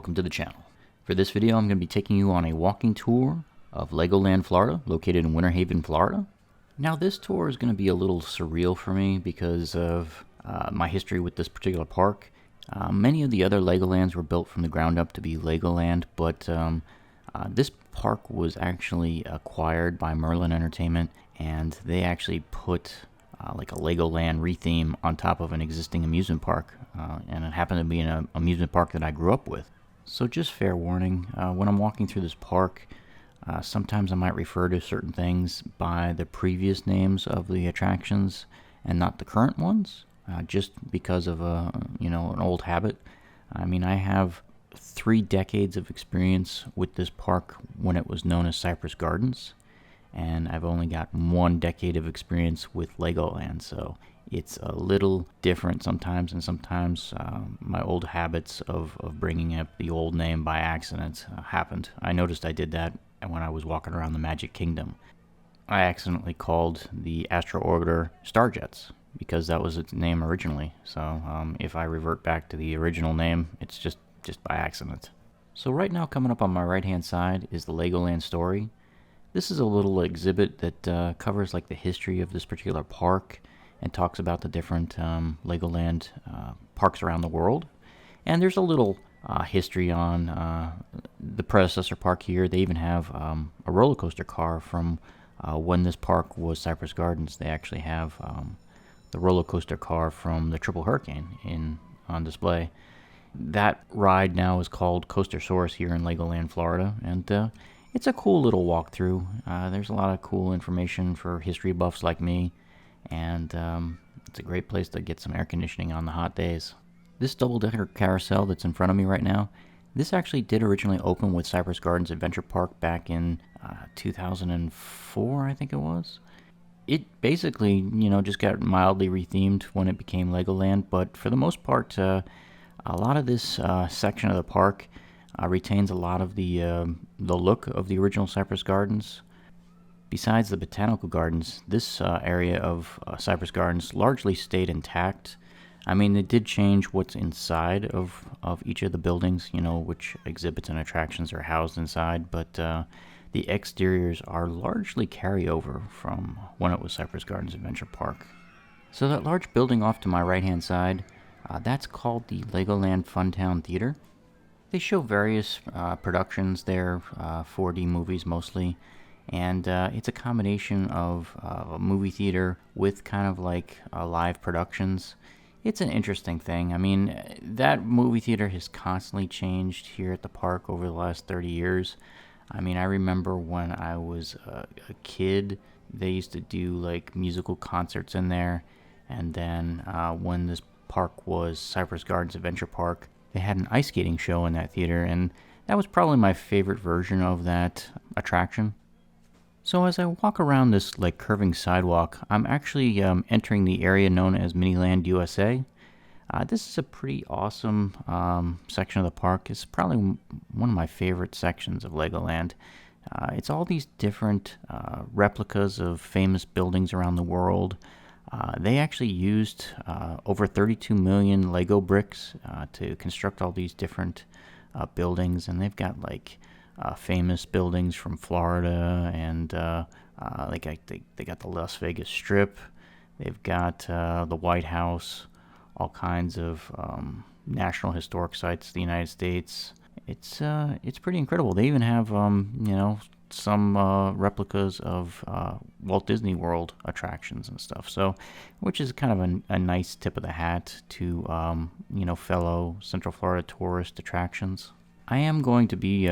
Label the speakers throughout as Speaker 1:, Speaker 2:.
Speaker 1: welcome to the channel. For this video, I'm going to be taking you on a walking tour of Legoland Florida, located in Winter Haven, Florida. Now this tour is going to be a little surreal for me because of my history with this particular park. Many of the other Legolands were built from the ground up to be Legoland, but this park was actually acquired by Merlin Entertainment, and they actually put like a Legoland retheme on top of an existing amusement park, and it happened to be an amusement park that I grew up with. So just fair warning, when I'm walking through this park, sometimes I might refer to certain things by the previous names of the attractions and not the current ones, just because of an old habit. I mean, I have 3 decades of experience with this park when it was known as Cypress Gardens, and I've only got 1 decade of experience with Legoland, so it's a little different sometimes, and sometimes my old habits of bringing up the old name by accident happened. I noticed I did that when I was walking around the Magic Kingdom. I accidentally called the Astro Orbiter StarJets, because that was its name originally, so if I revert back to the original name, it's just by accident. So right now, coming up on my right hand side is the Legoland Story. This is a little exhibit that covers like the history of this particular park and talks about the different Legoland parks around the world. And there's a little history on the predecessor park here. They even have a roller coaster car from when this park was Cypress Gardens. They actually have the roller coaster car from the Triple Hurricane on display. That ride now is called CoasterSaurus here in Legoland, Florida, and it's a cool little walkthrough. There's a lot of cool information for history buffs like me, and it's a great place to get some air conditioning on the hot days. This double-decker carousel that's in front of me right now, this actually did originally open with Cypress Gardens Adventure Park back in 2004, I think it was. It basically, just got mildly rethemed when it became Legoland, but for the most part, a lot of this section of the park retains a lot of the look of the original Cypress Gardens. Besides the botanical gardens, this area of Cypress Gardens largely stayed intact. I mean, they did change what's inside of each of the buildings, which exhibits and attractions are housed inside, but the exteriors are largely carryover from when it was Cypress Gardens Adventure Park. So that large building off to my right-hand side, that's called the Legoland FunTown Theater. They show various productions there, 4D movies mostly, and it's a combination of a movie theater with kind of like live productions. It's an interesting thing. I mean, that movie theater has constantly changed here at the park over the last 30 years. I mean, I remember when I was a kid, they used to do like musical concerts in there, and then when this park was Cypress Gardens Adventure Park, they had an ice skating show in that theater, and that was probably my favorite version of that attraction. So as I walk around this like curving sidewalk, I'm actually entering the area known as Miniland USA. This is a pretty awesome section of the park. It's probably one of my favorite sections of Legoland. It's all these different replicas of famous buildings around the world. They actually used over 32 million Lego bricks to construct all these different buildings, and they've got like famous buildings from Florida, and they got the Las Vegas Strip. They've got the White House, all kinds of national historic sites of the United States. It's pretty incredible. They even have some replicas of Walt Disney World attractions and stuff. So, which is kind of a nice tip of the hat to fellow Central Florida tourist attractions. I am going to be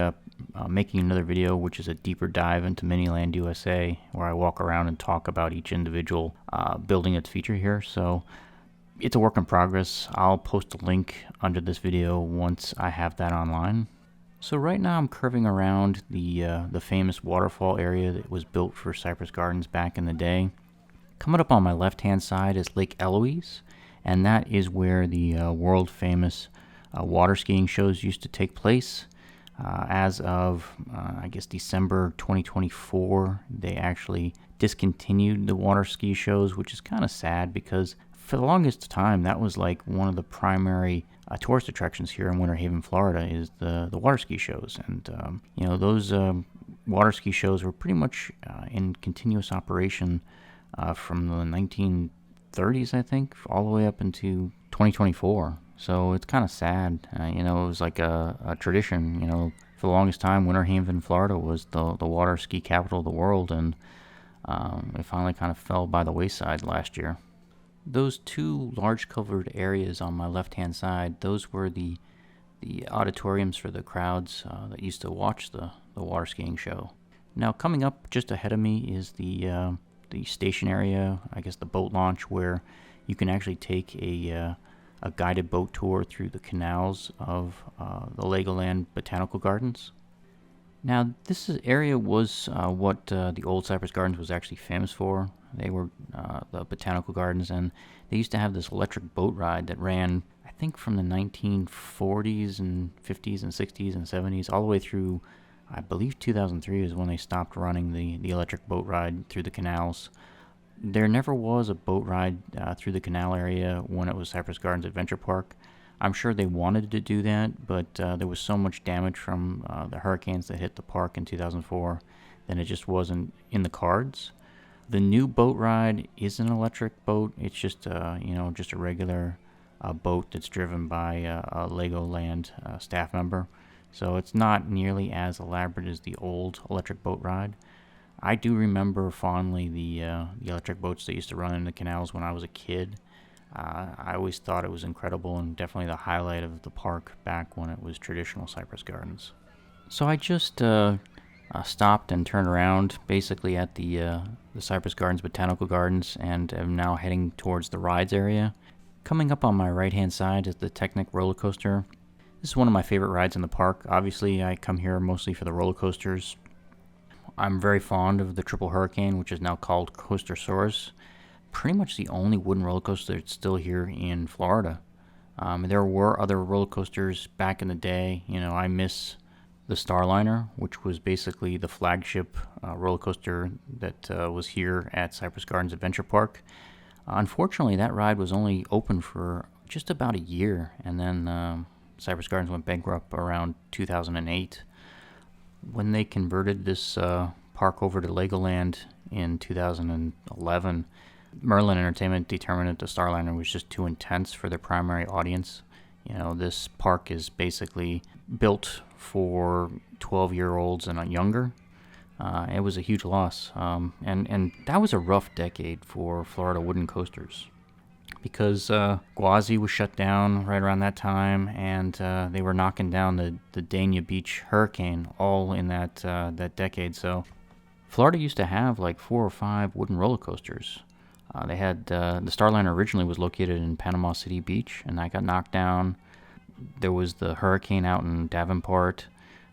Speaker 1: making another video, which is a deeper dive into Miniland USA, where I walk around and talk about each individual building that's featured here. So it's a work in progress. I'll post a link under this video once I have that online. So right now I'm curving around the famous waterfall area that was built for Cypress Gardens back in the day. Coming up on my left-hand side is Lake Eloise, and that is where the world-famous water skiing shows used to take place. As of, I guess, December 2024, they actually discontinued the water ski shows, which is kind of sad because for the longest time, that was like one of the primary tourist attractions here in Winter Haven, Florida, is the water ski shows. And, those water ski shows were pretty much in continuous operation from the 1930s, I think, all the way up into 2024. So it's kind of sad. It was like a tradition. For the longest time, Winter Haven, Florida was the water ski capital of the world, and it finally kind of fell by the wayside last year. Those two large covered areas on my left-hand side, those were the auditoriums for the crowds that used to watch the water skiing show. Now, coming up just ahead of me is the station area, I guess the boat launch, where you can actually take a guided boat tour through the canals of the Legoland Botanical Gardens. Now, this area was what the old Cypress Gardens was actually famous for. They were the Botanical Gardens, and they used to have this electric boat ride that ran, I think, from the 1940s and 50s and 60s and 70s all the way through, I believe 2003 is when they stopped running the electric boat ride through the canals. There never was a boat ride through the canal area when it was Cypress Gardens Adventure Park. I'm sure they wanted to do that, but there was so much damage from the hurricanes that hit the park in 2004 that it just wasn't in the cards. The new boat ride is an electric boat. It's just just a regular boat that's driven by a Legoland staff member. So it's not nearly as elaborate as the old electric boat ride. I do remember fondly the electric boats that used to run in the canals when I was a kid. I always thought it was incredible and definitely the highlight of the park back when it was traditional Cypress Gardens. So I just stopped and turned around basically at the Cypress Gardens Botanical Gardens and am now heading towards the rides area. Coming up on my right-hand side is the Technic roller coaster. This is one of my favorite rides in the park. Obviously, I come here mostly for the roller coasters. I'm very fond of the Triple Hurricane, which is now called CoasterSaurus. Pretty much the only wooden roller coaster that's still here in Florida. There were other roller coasters back in the day. I miss the Starliner, which was basically the flagship roller coaster that was here at Cypress Gardens Adventure Park. Unfortunately, that ride was only open for just about a year, and then Cypress Gardens went bankrupt around 2008. When they converted this park over to Legoland in 2011, Merlin Entertainment determined that the Starliner was just too intense for their primary audience. This park is basically built for 12-year-olds and younger. It was a huge loss. And that was a rough decade for Florida wooden coasters because Gwazi was shut down right around that time, and they were knocking down the Dania Beach hurricane all in that decade. So Florida used to have like 4 or 5 wooden roller coasters. They had the Starliner originally was located in Panama City Beach, and that got knocked down. There was the hurricane out in Davenport,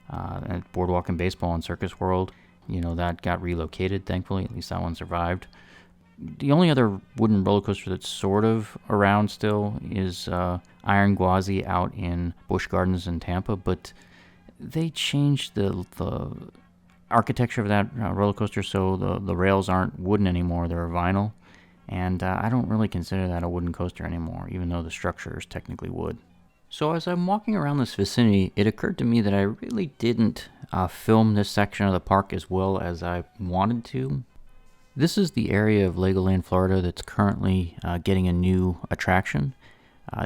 Speaker 1: at Boardwalk and Baseball and Circus World. That got relocated, thankfully. At least that one survived. The only other wooden roller coaster that's sort of around still is Iron Gwazi out in Busch Gardens in Tampa, but they changed the architecture of that roller coaster so the rails aren't wooden anymore, they're vinyl. And I don't really consider that a wooden coaster anymore, even though the structure is technically wood. So as I'm walking around this vicinity, it occurred to me that I really didn't film this section of the park as well as I wanted to. This is the area of Legoland, Florida that's currently getting a new attraction.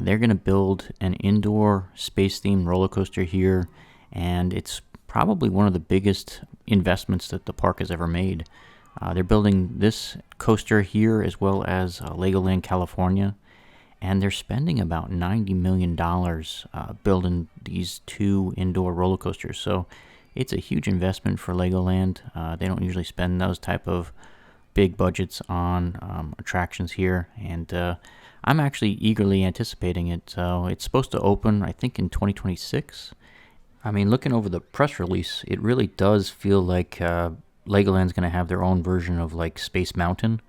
Speaker 1: They're going to build an indoor space-themed roller coaster here, and it's probably one of the biggest investments that the park has ever made. They're building this coaster here as well as Legoland, California, and they're spending about $90 million building these 2 indoor roller coasters. So it's a huge investment for Legoland. They don't usually spend those type of big budgets on attractions here, and I'm actually eagerly anticipating it. So it's supposed to open, I think, in 2026. I mean, looking over the press release, it really does feel like Legoland's going to have their own version of like Space Mountain,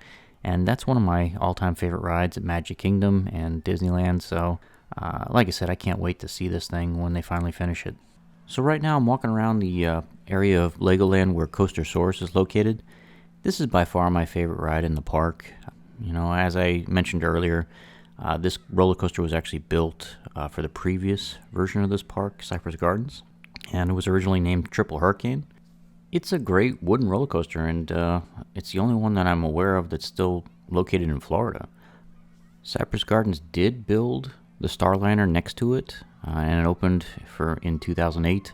Speaker 1: and that's one of my all-time favorite rides at Magic Kingdom and Disneyland. So like I said, I can't wait to see this thing when they finally finish it. So right now I'm walking around the area of Legoland where CoasterSaurus is located. This is by far my favorite ride in the park. As I mentioned earlier, this roller coaster was actually built for the previous version of this park, Cypress Gardens, and it was originally named Triple Hurricane. It's a great wooden roller coaster, and it's the only one that I'm aware of that's still located in Florida. Cypress Gardens did build the Starliner next to it, and it opened in 2008.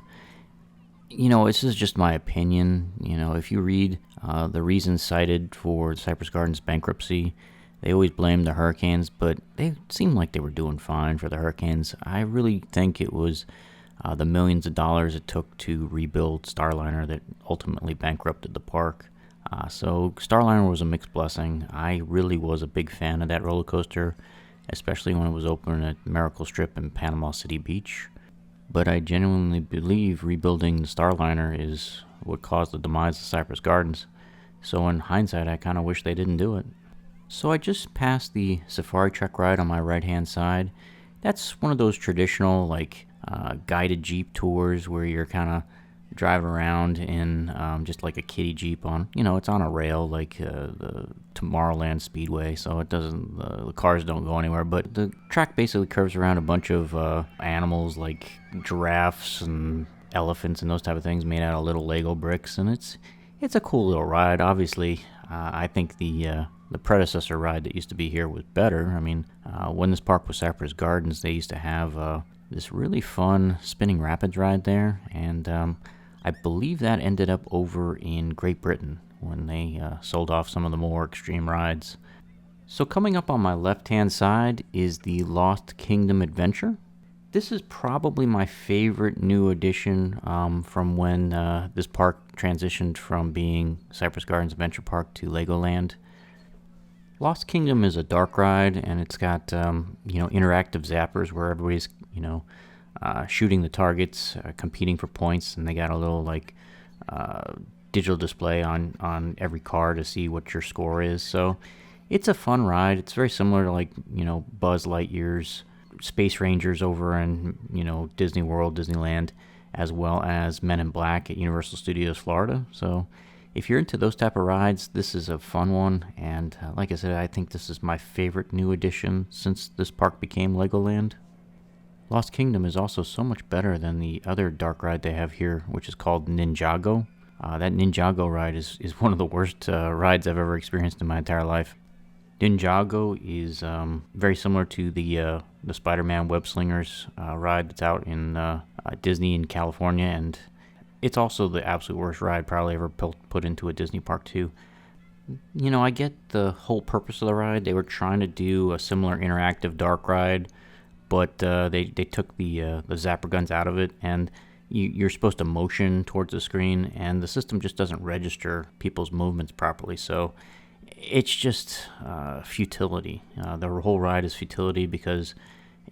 Speaker 1: This is just my opinion. If you read the reasons cited for Cypress Gardens bankruptcy, they always blame the hurricanes, but they seemed like they were doing fine for the hurricanes. I really think it was the millions of dollars it took to rebuild Starliner that ultimately bankrupted the park. So Starliner was a mixed blessing. I really was a big fan of that roller coaster, especially when it was open at Miracle Strip and Panama City Beach. But I genuinely believe rebuilding the Starliner is what caused the demise of Cypress Gardens. So in hindsight, I kind of wish they didn't do it. So I just passed the Safari Truck ride on my right-hand side. That's one of those traditional, guided Jeep tours where you're kind of driving around in just like a kiddie Jeep on, it's on a rail like the Tomorrowland Speedway, so it doesn't, the cars don't go anywhere, but the track basically curves around a bunch of animals like giraffes and elephants and those type of things made out of little Lego bricks, and it's a cool little ride. Obviously, I think the predecessor ride that used to be here was better. I mean, when this park was Cypress Gardens, they used to have this really fun spinning rapids ride there, and I believe that ended up over in Great Britain when they sold off some of the more extreme rides. So coming up on my left-hand side is the Lost Kingdom Adventure. This is probably my favorite new addition from when this park transitioned from being Cypress Gardens Adventure Park to Legoland. Lost Kingdom is a dark ride, and it's got interactive zappers where everybody's shooting the targets, competing for points, and they got a little digital display on every car to see what your score is. So it's a fun ride. It's very similar to Buzz Lightyear's Space Rangers over in Disney World, Disneyland, as well as Men in Black at Universal Studios Florida. So if you're into those type of rides, this is a fun one, and like I said, I think this is my favorite new addition since this park became Legoland. Lost Kingdom is also so much better than the other dark ride they have here, which is called Ninjago. That Ninjago ride is one of the worst rides I've ever experienced in my entire life. Ninjago is very similar to the Spider-Man Web Slingers ride that's out in Disney in California, and it's also the absolute worst ride probably ever put into a Disney park too. I get the whole purpose of the ride. They were trying to do a similar interactive dark ride, but they took the zapper guns out of it, and you're supposed to motion towards the screen, and the system just doesn't register people's movements properly. So it's just futility. The whole ride is futility because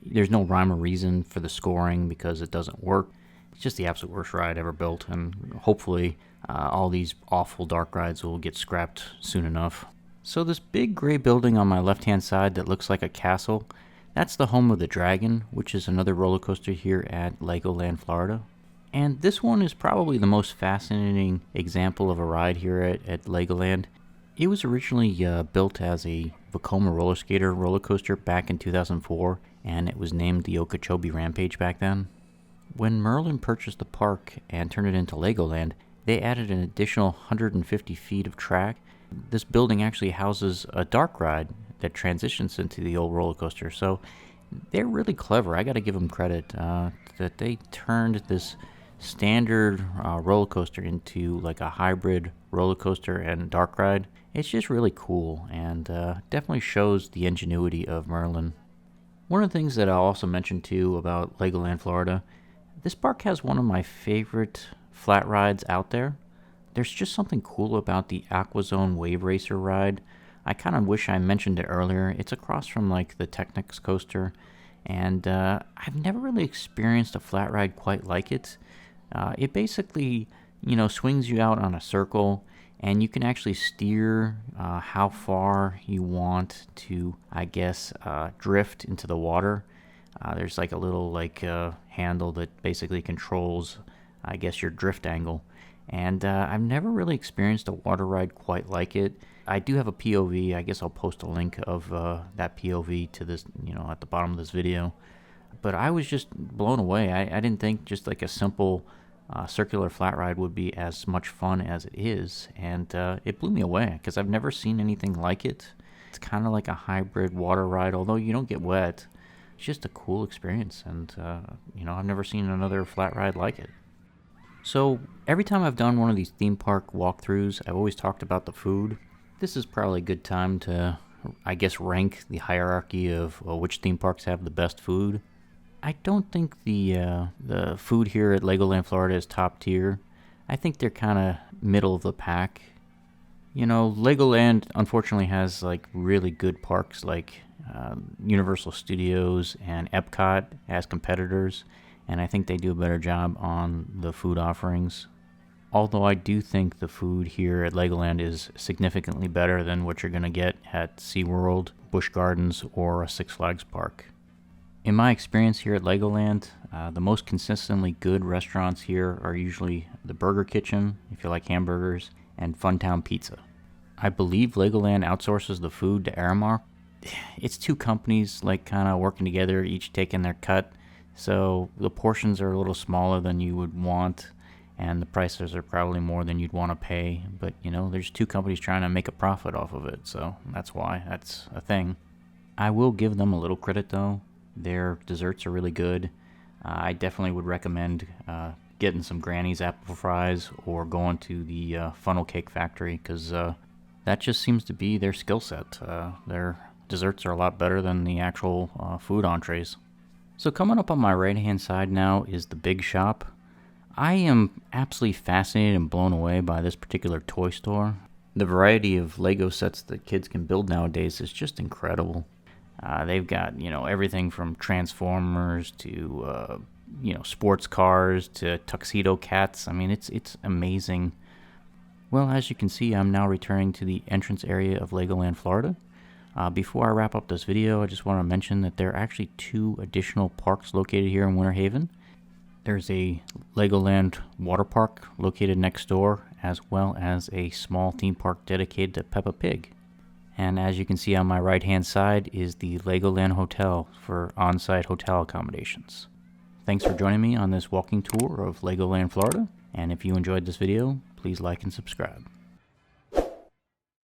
Speaker 1: there's no rhyme or reason for the scoring because it doesn't work. It's just the absolute worst ride ever built, and hopefully all these awful dark rides will get scrapped soon enough. So this big gray building on my left-hand side that looks like a castle, that's the home of the Dragon, which is another roller coaster here at Legoland, Florida. And this one is probably the most fascinating example of a ride here at Legoland. It was originally built as a Vekoma roller skater roller coaster back in 2004, and it was named the Okechobee Rampage back then. When Merlin purchased the park and turned it into Legoland, they added an additional 150 feet of track. This building actually houses a dark ride that transitions into the old roller coaster, so they're really clever. I got to give them credit that they turned this standard roller coaster into like a hybrid roller coaster and dark ride. It's just really cool, and definitely shows the ingenuity of Merlin. One of the things that I'll also mention too about Legoland Florida, this park has one of my favorite flat rides out there. There's just something cool about the AquaZone Wave Racer ride. I kind of wish I mentioned it earlier. It's across from the Technic's coaster, and I've never really experienced a flat ride quite like it. It basically, swings you out on a circle, and you can actually steer how far you want to, drift into the water. There's a little handle that basically controls, your drift angle. And I've never really experienced a water ride quite like it. I do have a POV. I guess I'll post a link of that POV to this, at the bottom of this video. But I was just blown away. I didn't think just like a simple circular flat ride would be as much fun as it is. And it blew me away because I've never seen anything like it. It's kind of like a hybrid water ride, although you don't get wet. It's just a cool experience. And, I've never seen another flat ride like it. So every time I've done one of these theme park walkthroughs, I've always talked about the food. This is probably a good time to, I guess, rank the hierarchy of which theme parks have the best food. I don't think the food here at Legoland Florida is top tier. I think they're kind of middle of the pack. Legoland unfortunately has like really good parks like Universal Studios and Epcot as competitors, and I think they do a better job on the food offerings. Although I do think the food here at Legoland is significantly better than what you're going to get at SeaWorld, Busch Gardens, or a Six Flags park. In my experience here at Legoland, the most consistently good restaurants here are usually the Burger Kitchen, if you like hamburgers, and FunTown Pizza. I believe Legoland outsources the food to Aramark. It's two companies like kind of working together, each taking their cut, so the portions are a little smaller than you would want, and the prices are probably more than you'd want to pay. But there's two companies trying to make a profit off of it, so that's why that's a thing. I will give them a little credit though. Their desserts are really good. I definitely would recommend getting some Granny's apple fries or going to the funnel cake factory, because that just seems to be their skill set. Their desserts are a lot better than the actual food entrees. So coming up on my right hand side now is the Big Shop. I am absolutely fascinated and blown away by this particular toy store. The variety of Lego sets that kids can build nowadays is just incredible. They've got, everything from Transformers to, sports cars to tuxedo cats. I mean, it's amazing. Well, as you can see, I'm now returning to the entrance area of Legoland Florida. Before I wrap up this video, I just want to mention that there are actually 2 additional parks located here in Winter Haven. There's a Legoland Water Park located next door, as well as a small theme park dedicated to Peppa Pig. And as you can see on my right hand side is the Legoland Hotel for on-site hotel accommodations. Thanks for joining me on this walking tour of Legoland Florida, and if you enjoyed this video, please like and subscribe.